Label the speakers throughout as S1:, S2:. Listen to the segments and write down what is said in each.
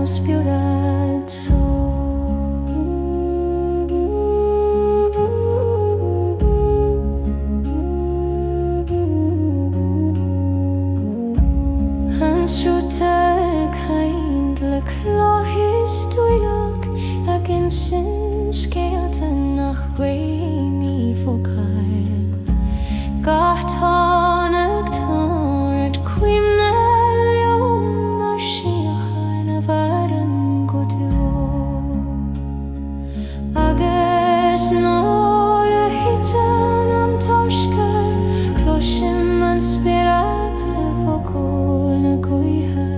S1: Spiorad Ansrúteighain le clothis Draíocht agin sin scéalta nach Gréine fócail Gátánach táird cuimhne leom mar Síocháin a bharan go dúr agus nóir a hitan am Toscail cloisim an Spiorad a fócail na Coille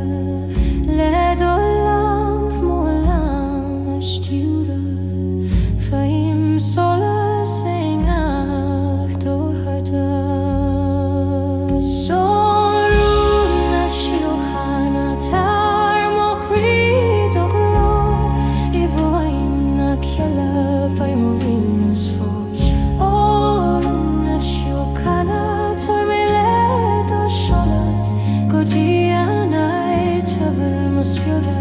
S1: le dul lamp mór lam as Turas Fuaim solas ngach do hada Sorún a Síochána tar mo chríd o glór I bhfuaim na ceile Fuaim ó rinas fós Orún a Síochána tar mé le do solas go dtí anai tabhair mo Spiorad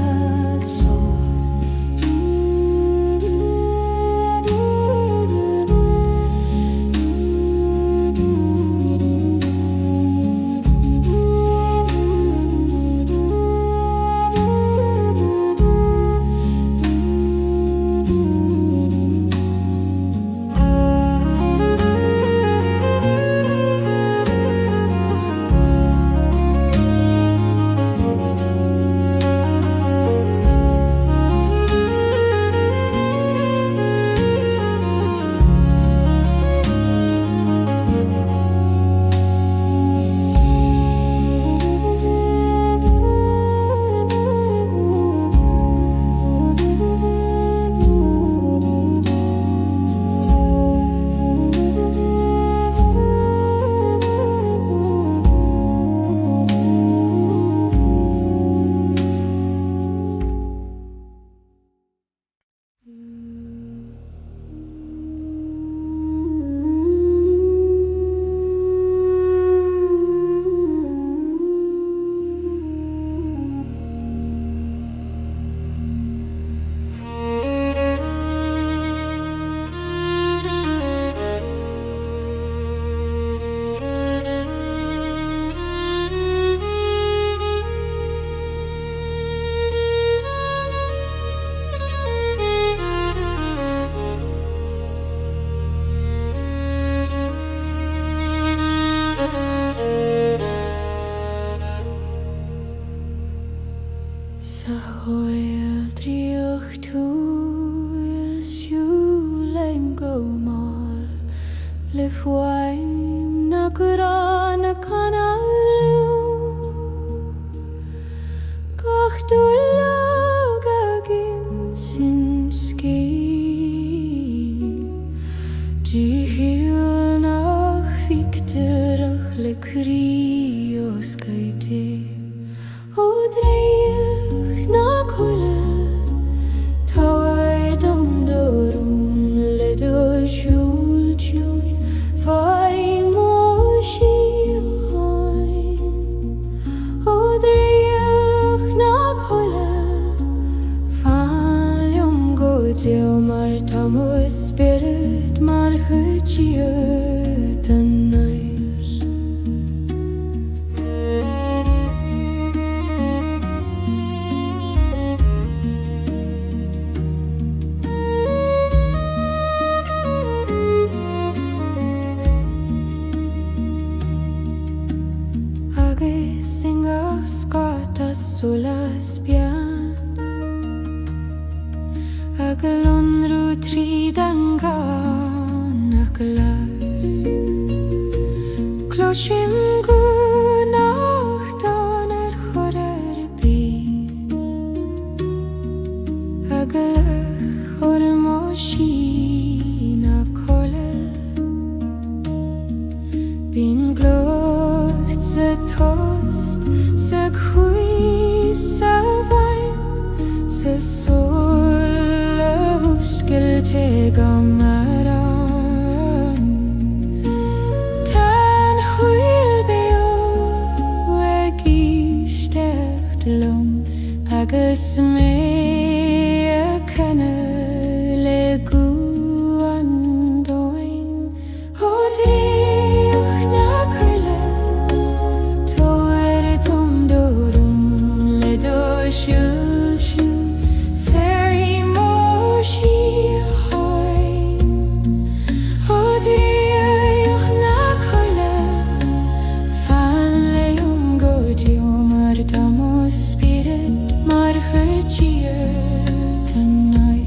S1: Sa chóil Draíocht túil siúlaim go máil le Fuaim na Grá na canalú gach dúlag agin sin scéim Díhiúil nach fiachtarach le crí o scaidé ó Draíocht na Coille táhair dom dorún le do siúl tiúil Fuaim ó Síocháin ó Draíocht na Coille fáilm go deo mar tá mo Spiorad mar chuidíod an Éire agus ngach scáta solas bean ag lonrú tríd an gán ach las cloisim go nachtan ar chorar brín ag lech orm ó sin a Coille bín glórt sa Tost sa chuí sa bhaim sa sól a thuascailte go mar an Tá an chuil beo ag isteach lum agus Síochána le guandoin ó Draíocht na Coille Toir dum dorum le do siú fairy mór Síocháin ó Draíocht na Coille fan le go dio mar damo spirit mar tonight.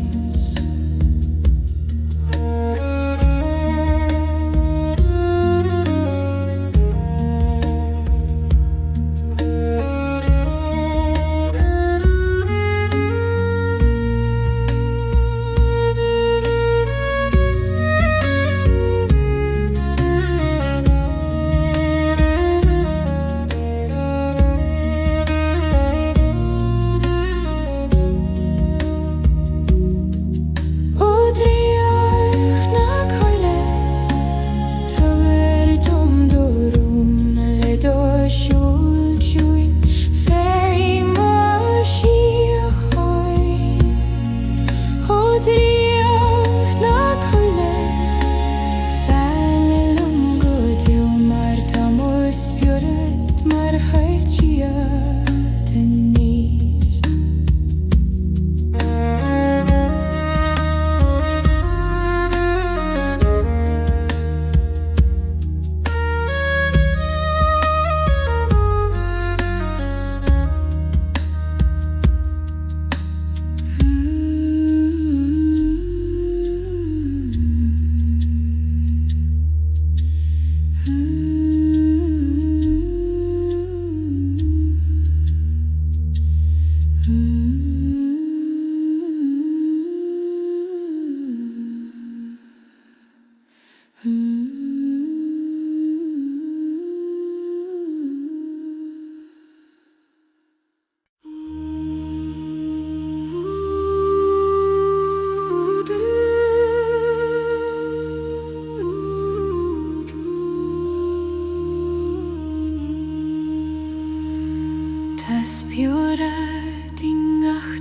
S1: Spiorad ngach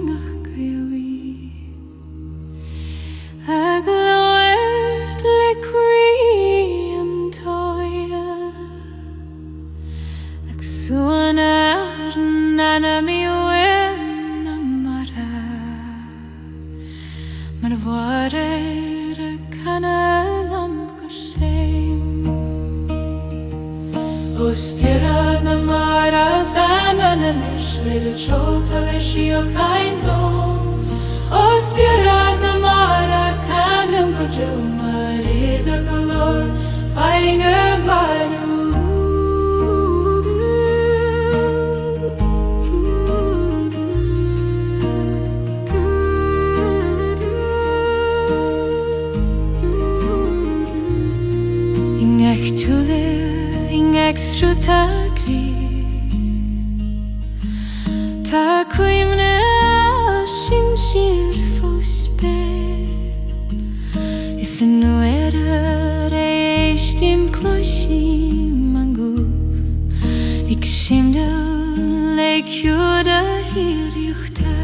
S1: ngach agloed le ag suanad nana mi mara mar bhair canalam go O Spiorad na mara fanananis le Réaltaí le Síocháin O Spiorad na mara canam go Joe marida galore Fuaim manu ngach tule extra tagri ta suaimhneas sin sir fóspe is an Éire éistim cloisim an gúf ag simdú le ciúda Síoraíochta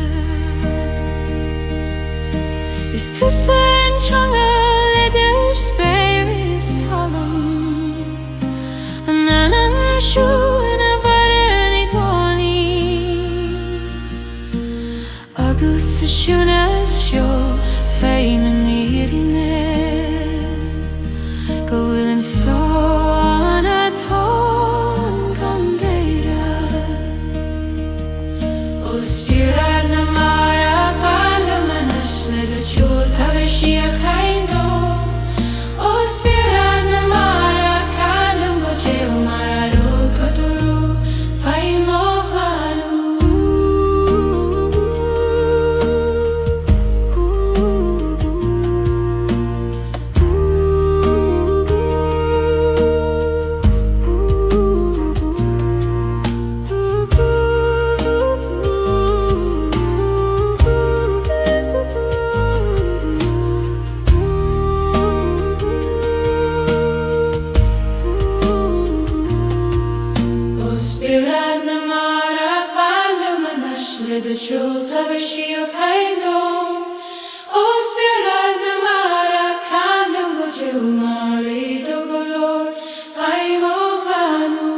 S1: is tu san teanga leidir spéir is talam Anam siú in a bhair ag lánaí agus a siúnas seo féin an Éire go bhfuil an son atá gan Éire O Spiorad na mara fanamanas le Réaltaí Síocháin O Spiorad na mara canam go Joe marado codúru Fuaim O Spiorad na mara the truth of a Síocháin dom. O Spiorad na mara canum go Jew Mari do golor Fuaim o Vanu.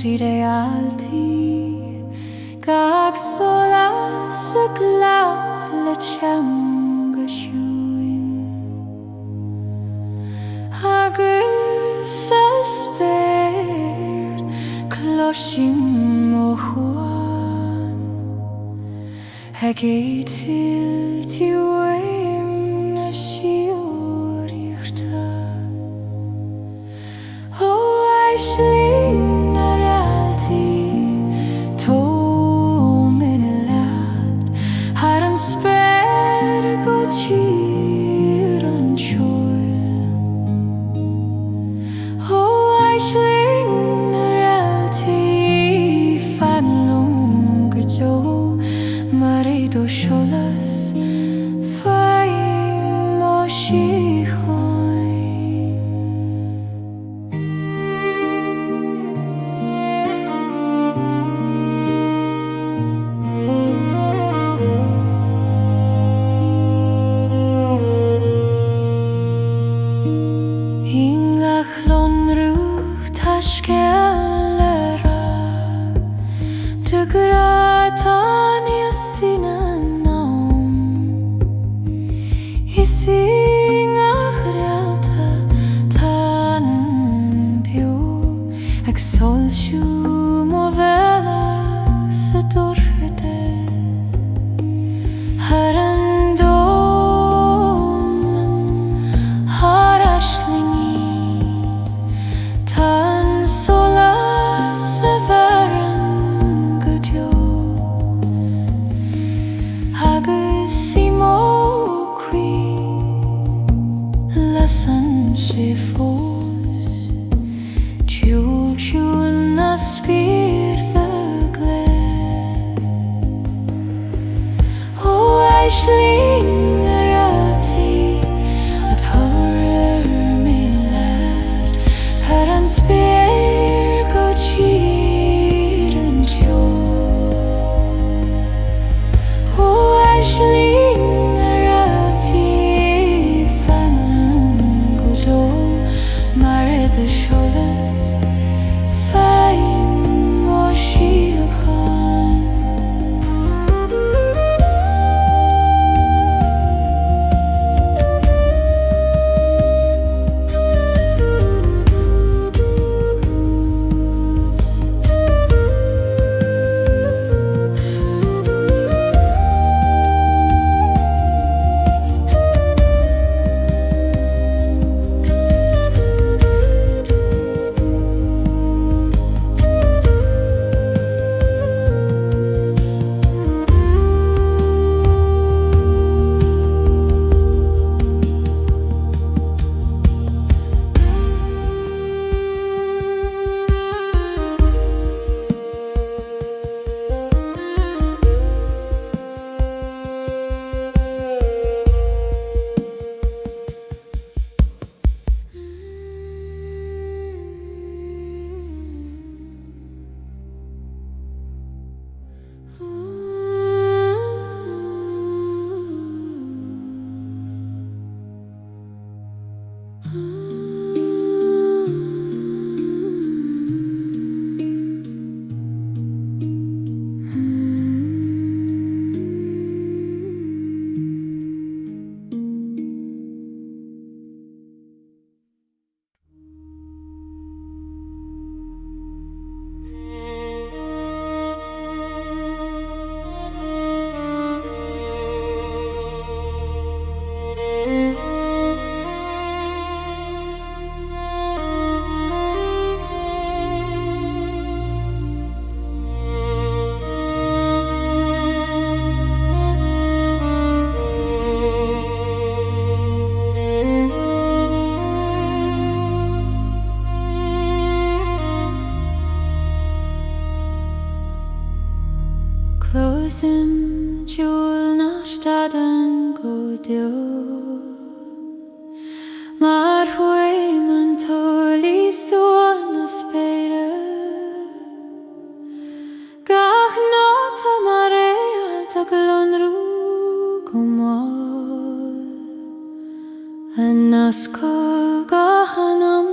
S1: Réaltaí gach solas a glach le teanga siúin agus a spéir cloisim ó Fuaim ag é tiltí Fuaim na Síoraíochta ó Aisling Grá II ngach Réalta tan bio ag solsiú mo vela sa dorchudes har an domen har Aislingi tan sola sa varan godio agus Lasan sé fós Ciúil na spíortha Closing jewel na staden go dio Mar Fuaim an toli suan speire Gach nóta mar Réaltaí glonrú gomol An nasco gach anam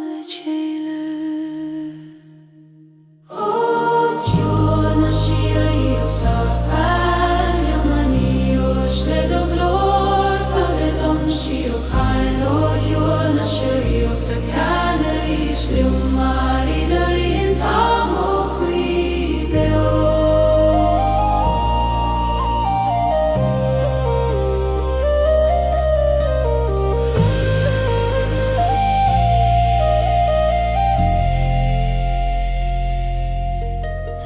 S1: le chéile O jewel na Síoraíochta fáil mani os le do glór sa le dom Síocháin O jewel na Síoraíochta canaris le mari darin tam o chwi beo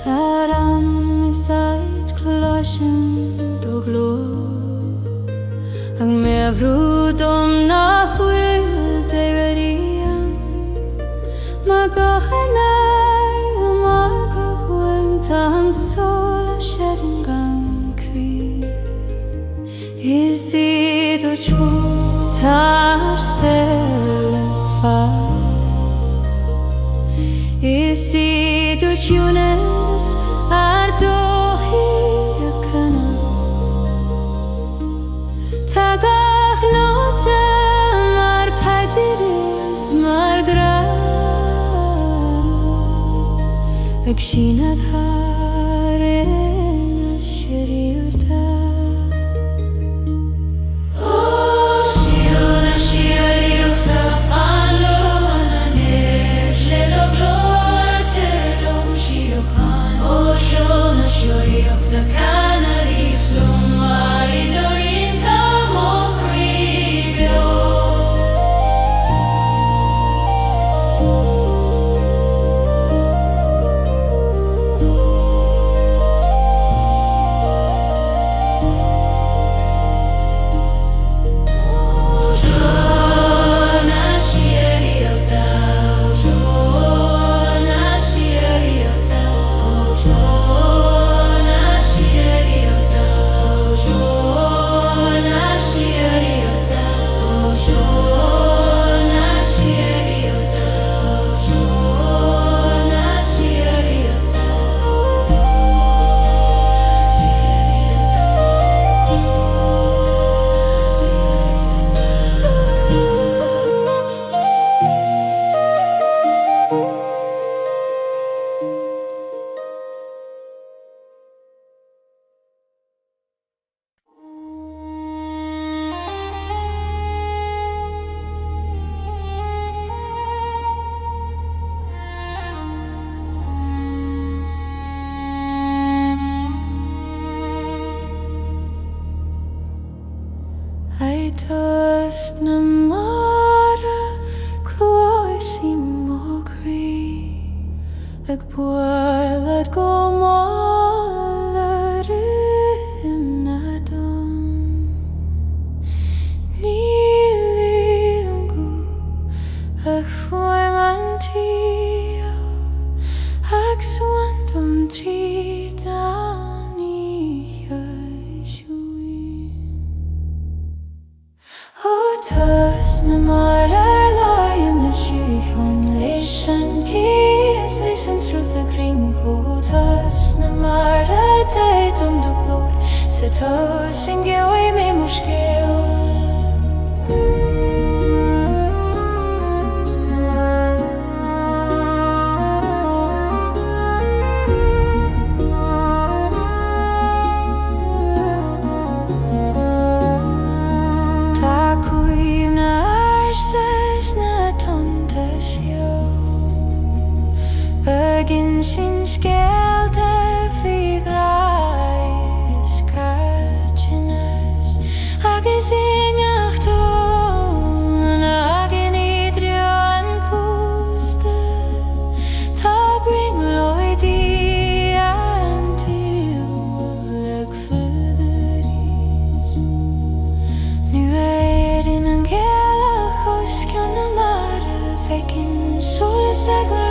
S1: Adam isait closhim do glór Ang me vrúdom na hwyl deirian Magachanai magachwain tan sol a shedding gan cri Is it o chwo tar stelle fa Is it o tunas ar dohi a cana Tagach nóta mar padiris mar Grá Ag sinad harin a Síoraíochta O síl na Síoraíochta fan lo an anis le do glór te dom Síocháin O síl na Síoraíochta canaris lo mari dorin tam o chwi beo I Tost na mara cloisi mogri Ag buailad go malarim na dom Nílingu ag Fuaim an tio Ag suantam trí dani O Tost na mar laim na Síocháin leishan kies leishan sruth a gring O Tost na mar te dom do glór sa Tost nAingeal me mushkeo Agin sin skelte fi grais kachines Agus ngach ton agin idrio an kuste Ta bring loidi an tilwag fyrris Nu in nAingeal achos kan na mara fekin solis aglo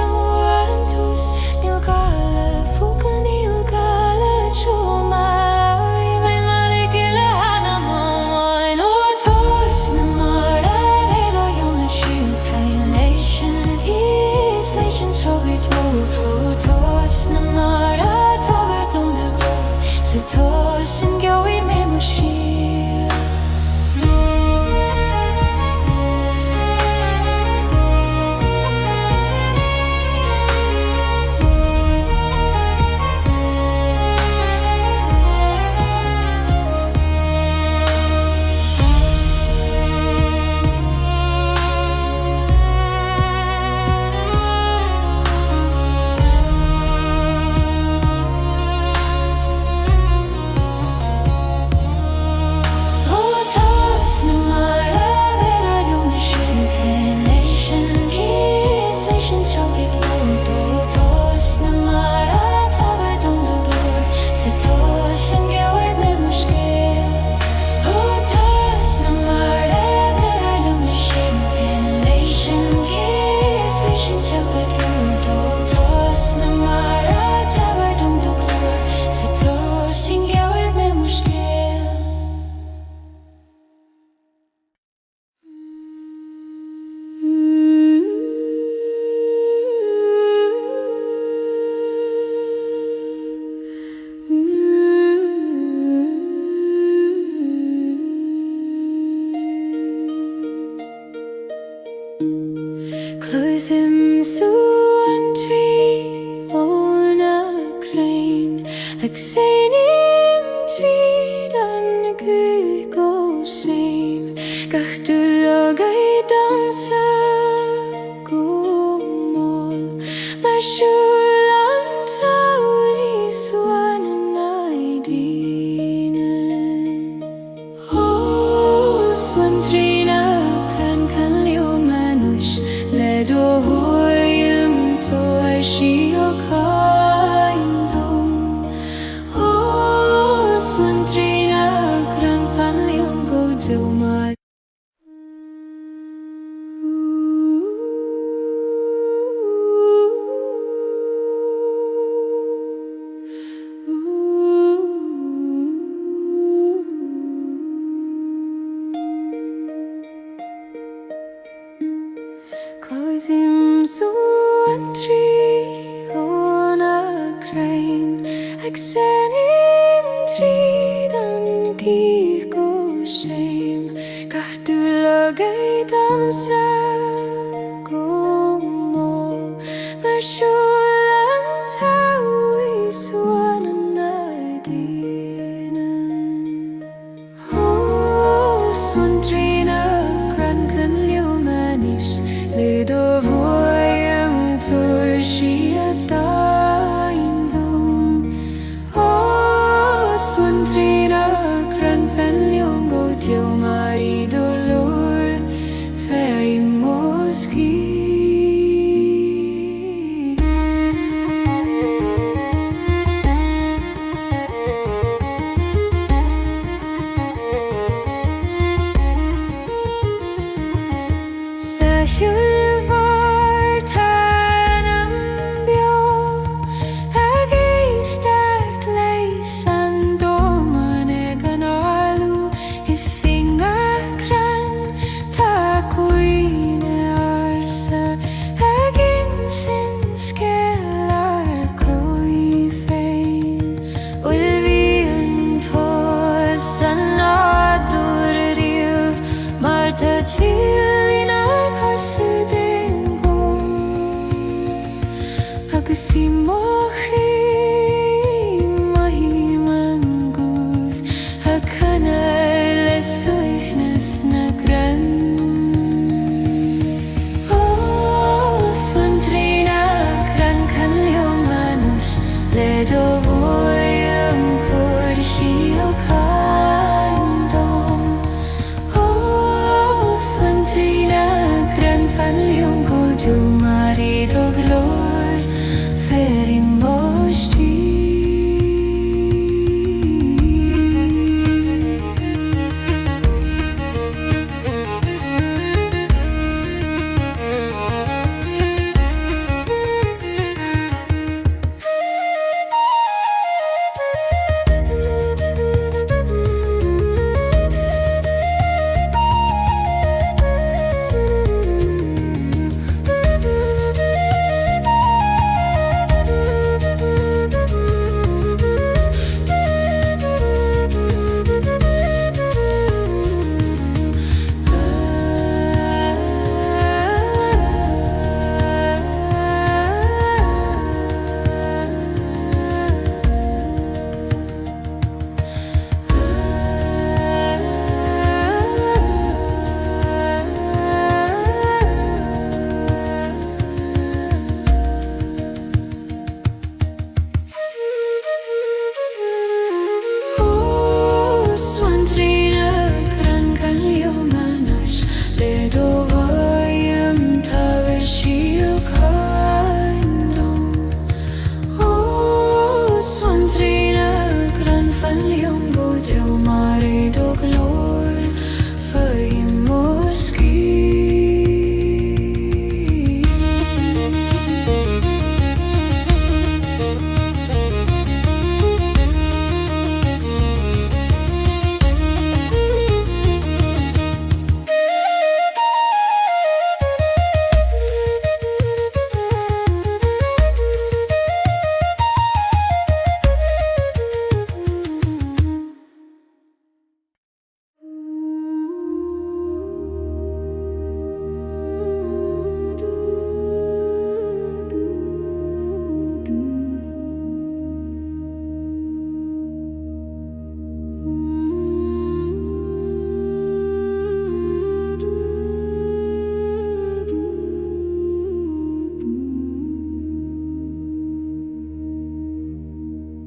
S1: Nil gala fuka nil gala ag sénim tríd an go séim gach dúlog ai damsa go mol mar siúl an tauli suan naidine o Suantraí na cran can leo manush le do Fuaim to ai Síocháin dom o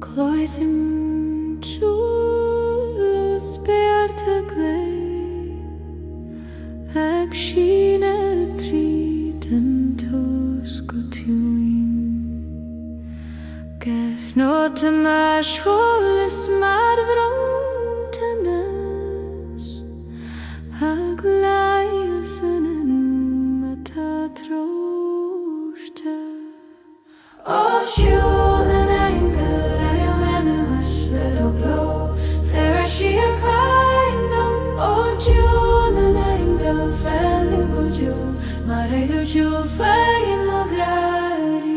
S1: Cloisim chulos bearta glei ag sína trítan Tost go tuin Gef nóta más holas mar vrontanas ag laias anan mata trosta of Ceol nAingeal Síocháin ó Ceol nAingeal fellim go Ceol mar éidir Ceol Fuaim ó Gráine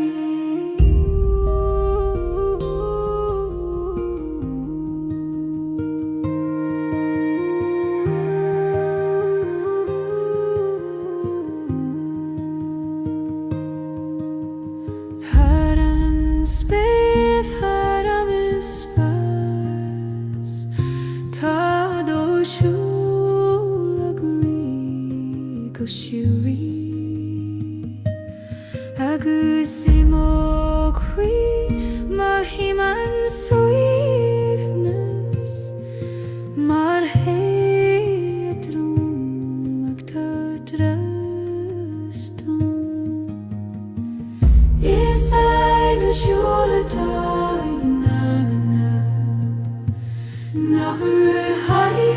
S1: Haran speth haram is agus imokri mahiman suaimhneas mar hedrum agta drastum Isai do Réaltaí Navar hari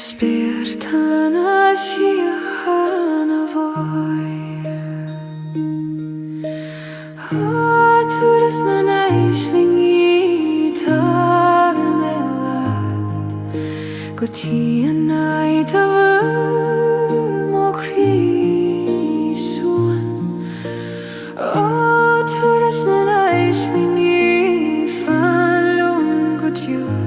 S1: Spiorad Síochána Turas nAislingí tar melad go tíanaid a mokri suan Turas nAislingí fallum go Ceol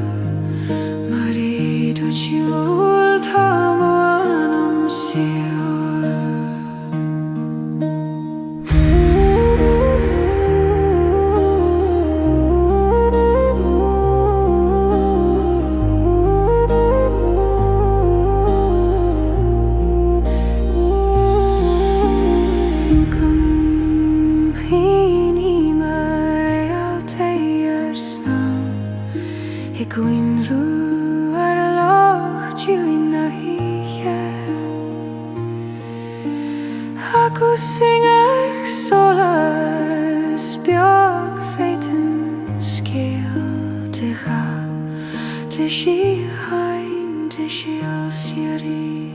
S1: mar éidir Ceol támanam Ceol agus ngach solas beag féitin de Síocháin de Ceol Síoraí.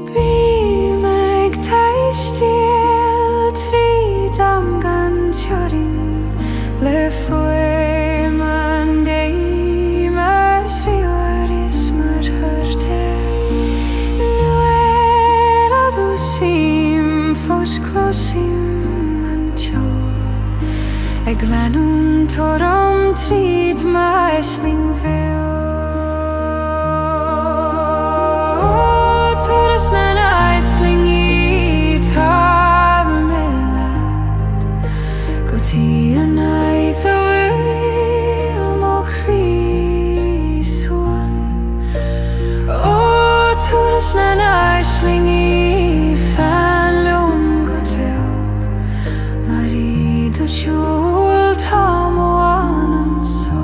S1: Bí meag taistil tríd am gan teorin le Fuaim an dé mar sríoris mar thurte. Nuair agus sim fós closim an teol ag leanún torom tríd nAislingí. Turas nAislingí tá me leat go tí a night a bhfuil mo chrí suan. Turas nAislingí fan lom go deo mar iad ó siúl tá mo anam sár.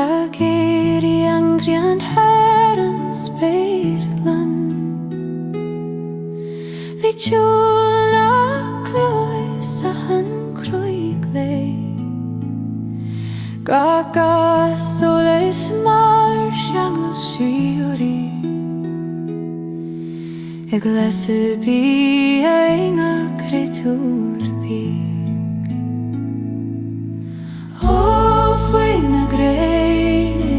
S1: Ag Éire an grian her an speirlan le tiúil na clois a han cruig le gagas ó leis mar seangla Síoraí ag lesa bí a ngach réitúr bí. Fuaim na Gréine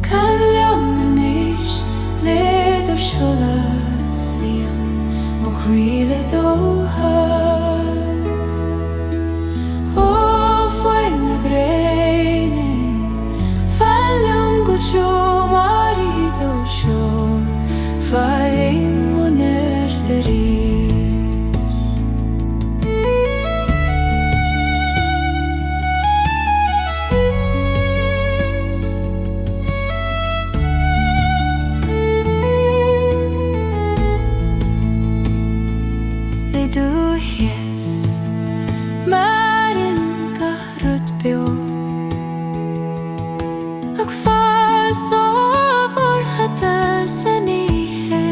S1: can leam níos le do seolas líam mo chrí le dóthas. Fuaim na Gréine fan leam go teo mar iad ó seo Fuaim ó nerdarí. Duhes marin garut beo ag fas over hata sanihe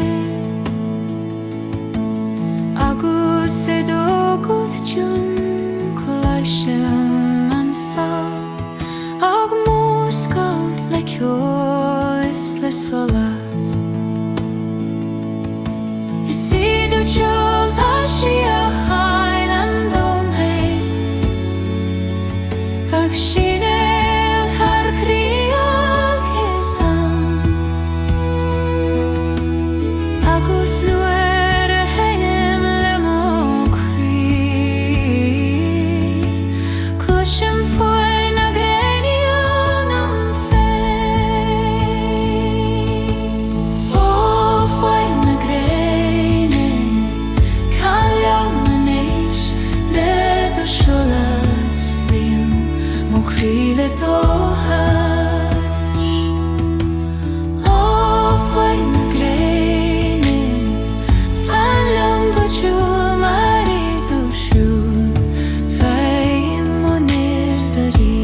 S1: agus edoguth jun klaishem ansa ag muskalt le Ceol is le solas isidu chul ta Síocháin an domhain ag sinnéil thar críoch is am agus nuair a héinim le mo chrí cloisim Fuaim na Gréine an féin. Fuaim na Gréine can leam níos le do seolas líam mo chrí le dóthas. Fuaim na Gréine fan leam go teo mar iad ó siúl Fuaim ó nerdarí.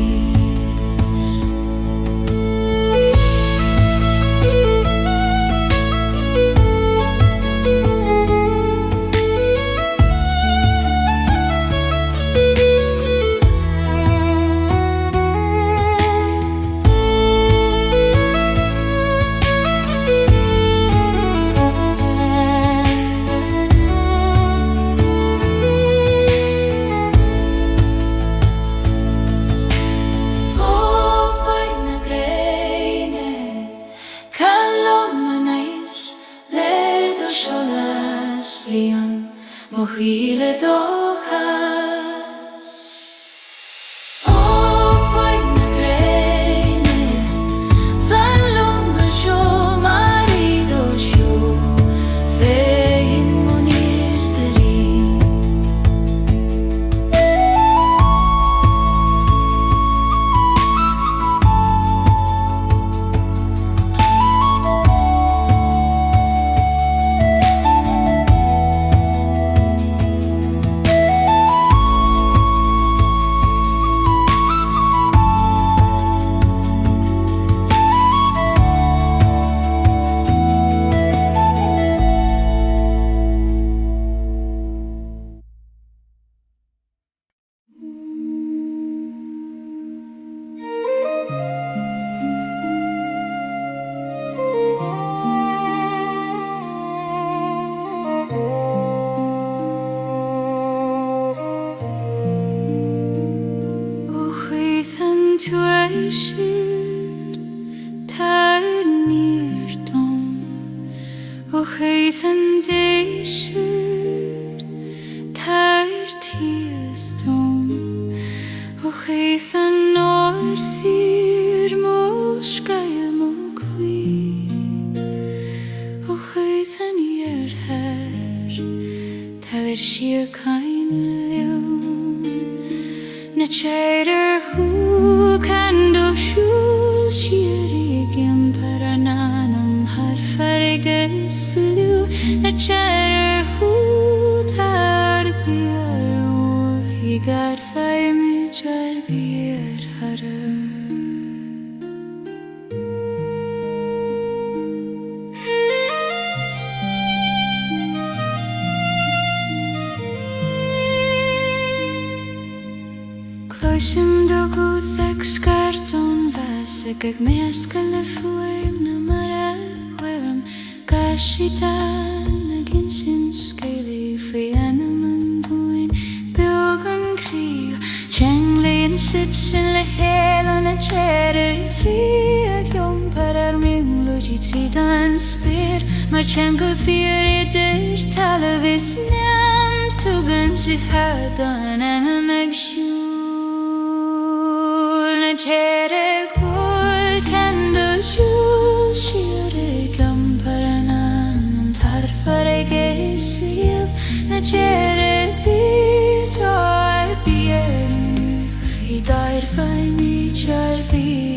S1: gaisir tar níor dom ó chuid an déisir tar tíos dom ó chuid an northír mó scail mó cuí ó chuid an iarthar tá vir Síocháin leon na Ceithre Ghaoth do siúl Síoraíochta parananam har agus liú na Ceithre Ghaoth ar bíar ó hí gar Fuaim ar bíar hara Cloisim do Ghaoth ag scartón bheasach ag meascail le Fuaim na mar a bhuairim gaisidan a gin sin scéalaí faoi anam an dúin beag an crío teanglaíonn sit sin le héal na Ceithre Ghaoth ar mingluidí tríd an spéir mar teangail fíor idir talabhis neam tugann sa chadan anam ag siúl na Ceithre Ghaoth do siúl Síoraíochta parananam tar agus liú na Ceithre Ghaoth ar bíar hí dair Fuaim ar bíar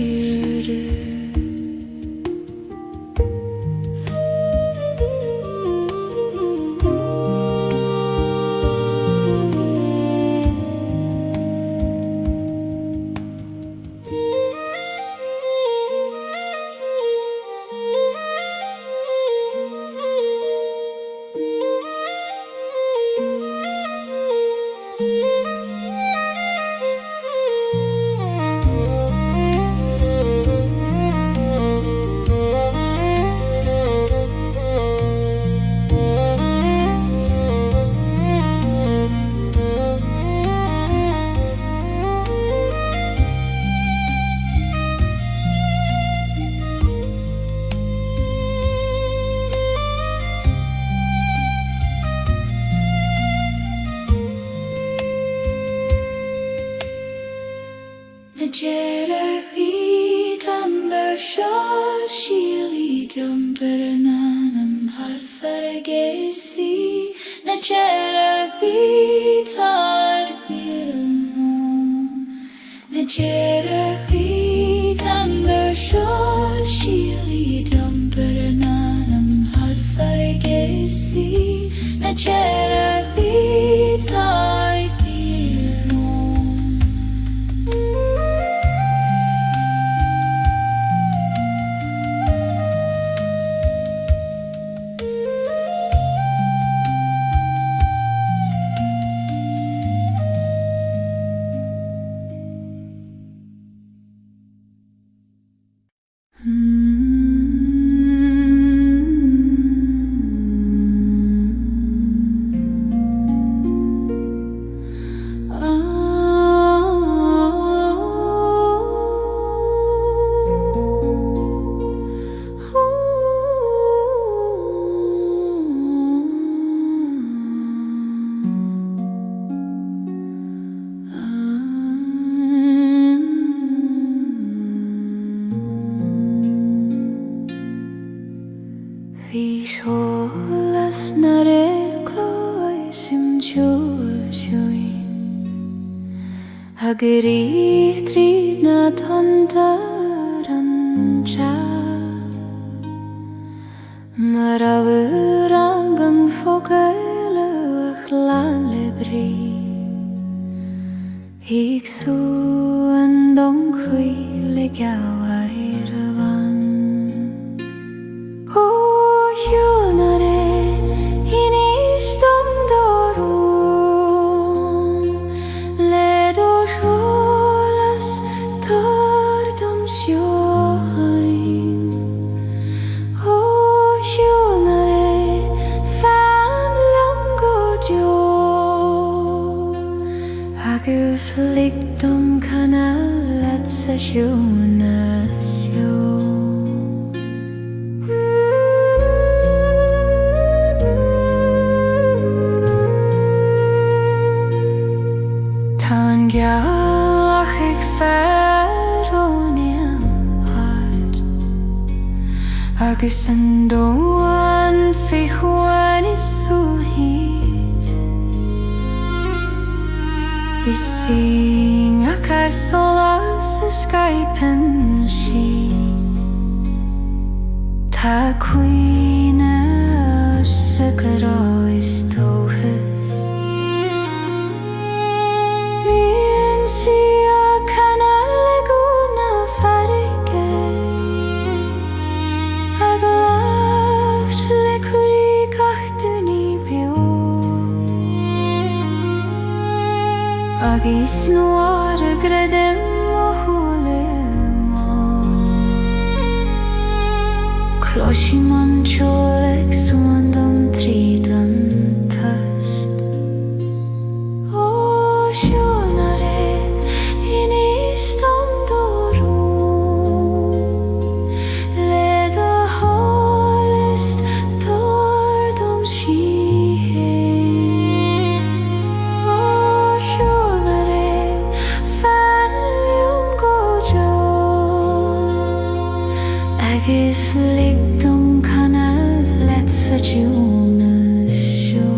S1: Gurí tríd na tontar an cha mar a bhur an focaile a chlan le brí híg sú an don chuí le gahair a bhan ó hiúl na ré inis dom dorún le do sholas tar dom Síocháin ó hiúl na ré fan lam go dio agus lig dum canal at Síochána. Nangheal ach ag fearr ó nAingeal agus an dóin faoi chuain is suaimhneas is sing ach ar solas is Skypean sí tá cuoine ar sa Grá is tóchas Síochána legúna farige ag láft le cuirí gachtaí bio agus nuair a greidim ó thuaim cloisí man teoladh suan dom tríd an Tost agus ligdom canal let sa dúna seo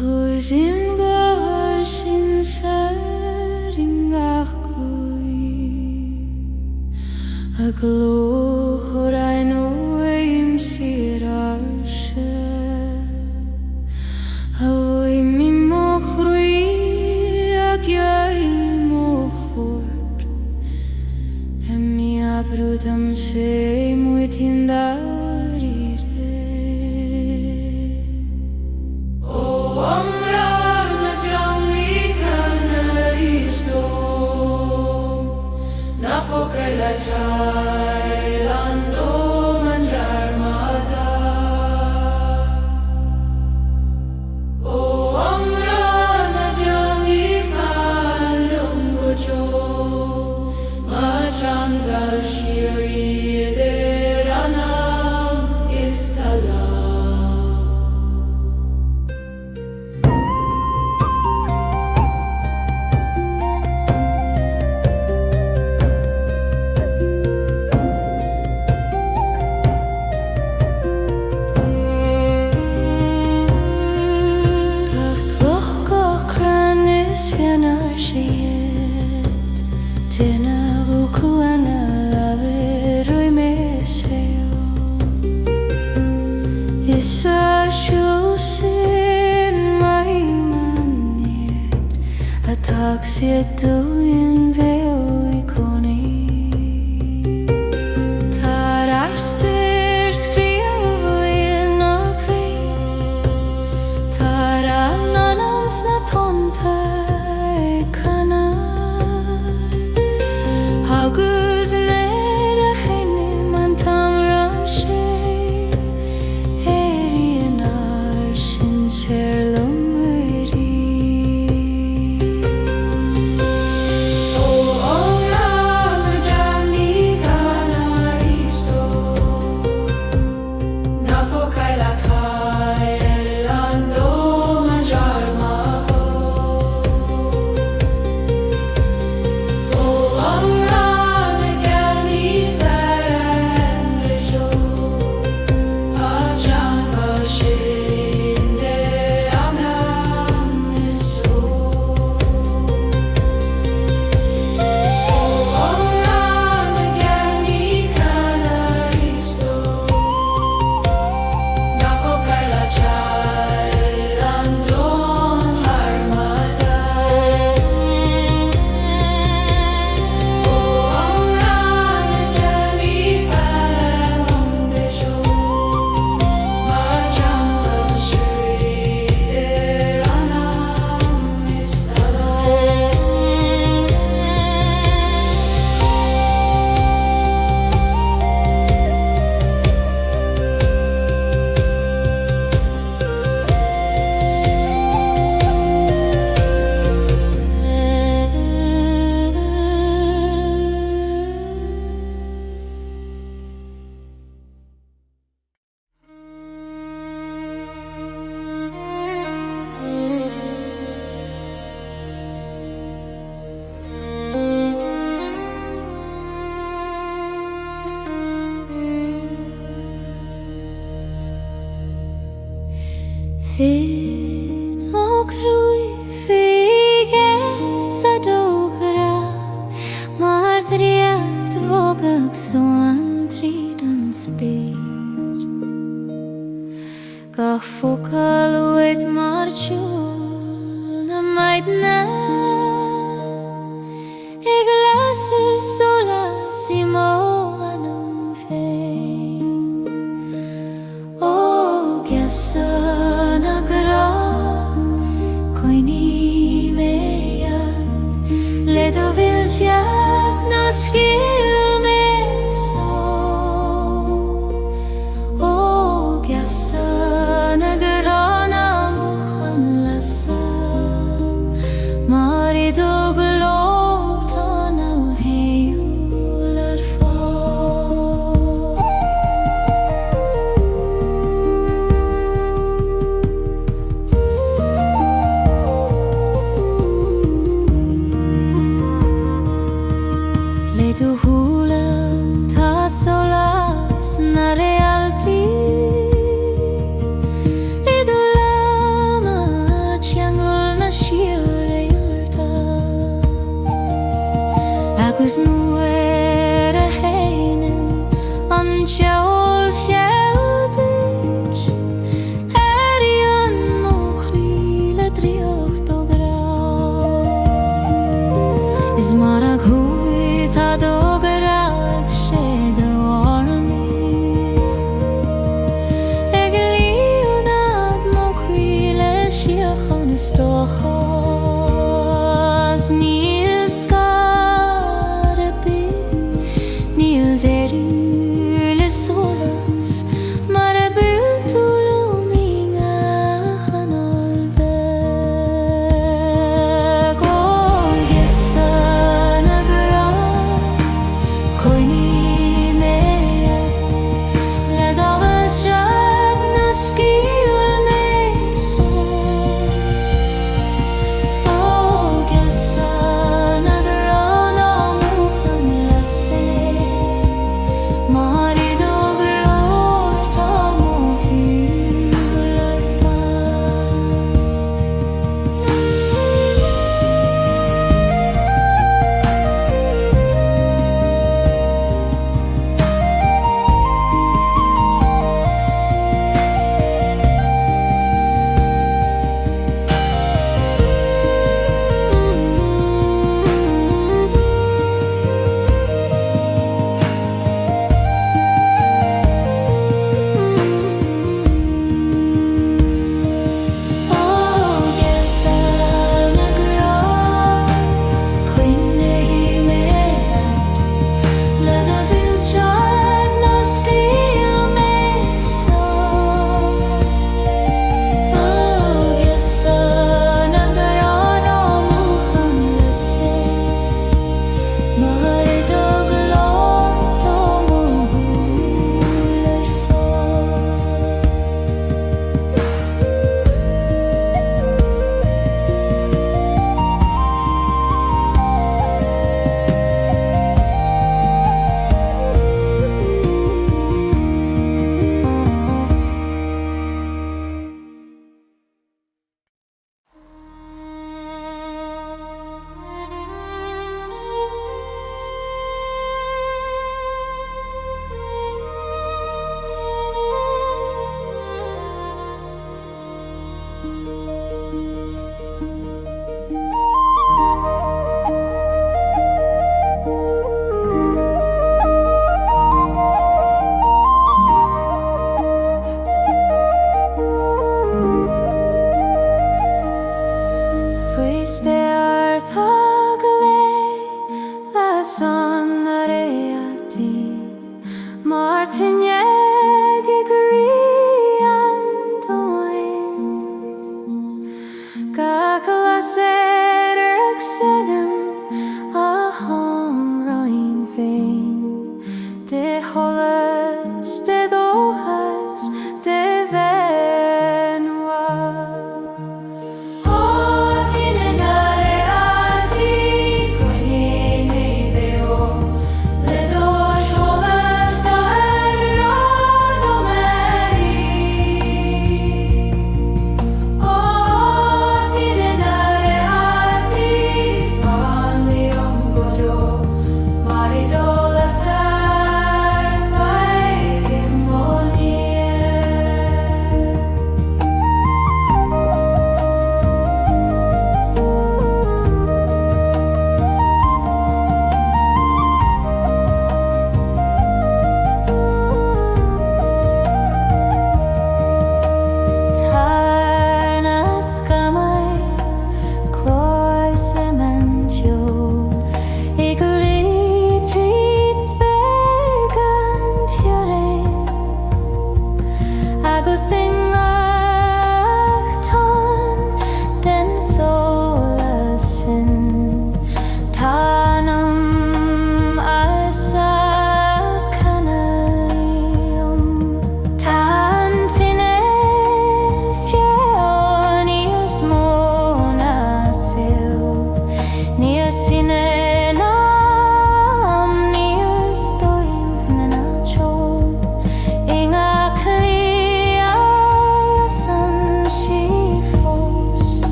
S1: Closing doors inside ngach a glór ein óim Síoraíochta a óim I mochruí a gheim ó chór mi abrúdam sé muitin darí Patag siad dúin beo I cónaí Tar arstir scríomh in á clé Tar anonams na tonta I canad Agus ler a heinim an tamran sé Éire an arsin sérlum Fin ó crúi fiige sa dógra Mar Draíocht bhógach Suantraí an spéir Gach focail uait mar tiúil na maidne I glasú solas I mó anam féin Ó gheasa Le do vilsiach na sciil me so O gheasa na garana muchan lasa Mar I do glóta na héúil ar Du hula ta solas na Réaltaí Le du lama nAingeal na Síoraíochta Agus nuair a heinim an Ceol sealdait Éire an nóchrí le Draíocht ó Grá Is mar a Ta dógarach sé do ornaí Ag líonad mo chuile Síochána stochas Níl scarabí Níl deireadh le solas Mar a bún túlú mi ngach an albeg Ó gheasa na gra Coille me Le dóbhaseach na sciil me so Ó gheasa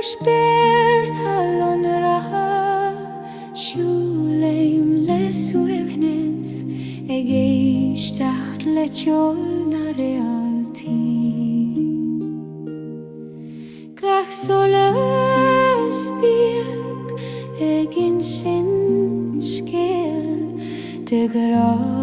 S1: Spert hallon raha Shulaim le suaimhneas Ngach tacht le Ceol na Réaltaí Gach solas biag Egin sin scéal de Grá